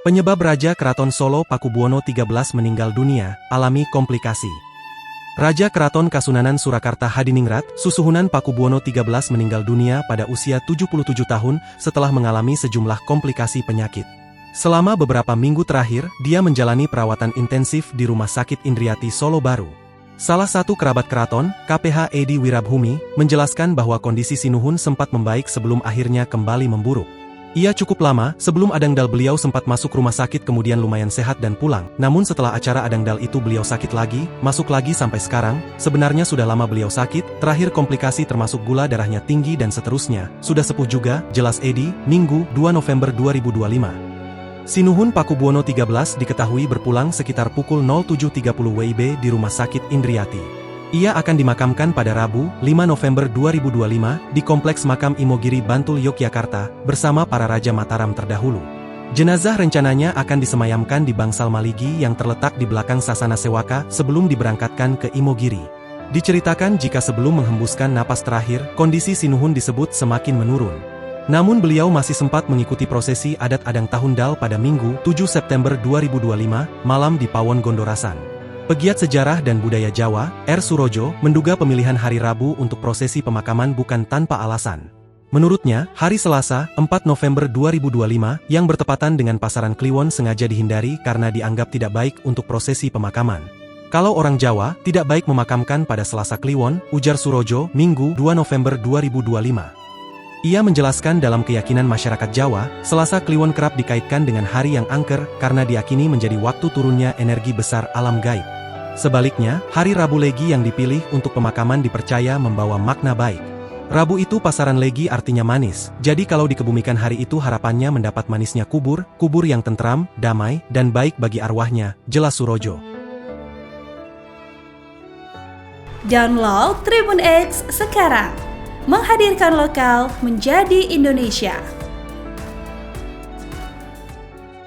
Penyebab Raja Keraton Solo Pakubuwono XIII meninggal dunia, alami komplikasi. Raja Keraton Kasunanan Surakarta Hadiningrat, Susuhunan Pakubuwono XIII meninggal dunia pada usia 77 tahun setelah mengalami sejumlah komplikasi penyakit. Selama beberapa minggu terakhir, dia menjalani perawatan intensif di Rumah Sakit Indriati Solo Baru. Salah satu kerabat keraton, KPH Edi Wirabhumi, menjelaskan bahwa kondisi Sinuhun sempat membaik sebelum akhirnya kembali memburuk. Ia cukup lama, sebelum Adangdal beliau sempat masuk rumah sakit kemudian lumayan sehat dan pulang. Namun setelah acara Adangdal itu beliau sakit lagi, masuk lagi sampai sekarang. Sebenarnya sudah lama beliau sakit, terakhir komplikasi termasuk gula darahnya tinggi dan seterusnya. Sudah sepuh juga, jelas Edi, Minggu, 2 November 2025. Sinuhun Pakubuwono XIII diketahui berpulang sekitar pukul 07.30 WIB di Rumah Sakit Indriati. Ia akan dimakamkan pada Rabu, 5 November 2025, di Kompleks Makam Imogiri Bantul Yogyakarta, bersama para Raja Mataram terdahulu. Jenazah rencananya akan disemayamkan di Bangsal Maligi yang terletak di belakang Sasana Sewaka sebelum diberangkatkan ke Imogiri. Diceritakan jika sebelum menghembuskan napas terakhir, kondisi Sinuhun disebut semakin menurun. Namun beliau masih sempat mengikuti prosesi adat Adang Tahundal pada Minggu, 7 September 2025, malam di Pawon Gondorasan. Pegiat sejarah dan budaya Jawa, R. Surojo, menduga pemilihan hari Rabu untuk prosesi pemakaman bukan tanpa alasan. Menurutnya, hari Selasa, 4 November 2025, yang bertepatan dengan Pasaran Kliwon sengaja dihindari karena dianggap tidak baik untuk prosesi pemakaman. Kalau orang Jawa, tidak baik memakamkan pada Selasa Kliwon, ujar Surojo, Minggu, 2 November 2025. Ia menjelaskan dalam keyakinan masyarakat Jawa, Selasa Kliwon kerap dikaitkan dengan hari yang angker karena diyakini menjadi waktu turunnya energi besar alam gaib. Sebaliknya, hari Rabu Legi yang dipilih untuk pemakaman dipercaya membawa makna baik. Rabu itu pasaran Legi artinya manis, jadi kalau dikebumikan hari itu harapannya mendapat manisnya kubur yang tentram, damai, dan baik bagi arwahnya, jelas Surojo. Download Tribun X sekarang, menghadirkan lokal menjadi Indonesia.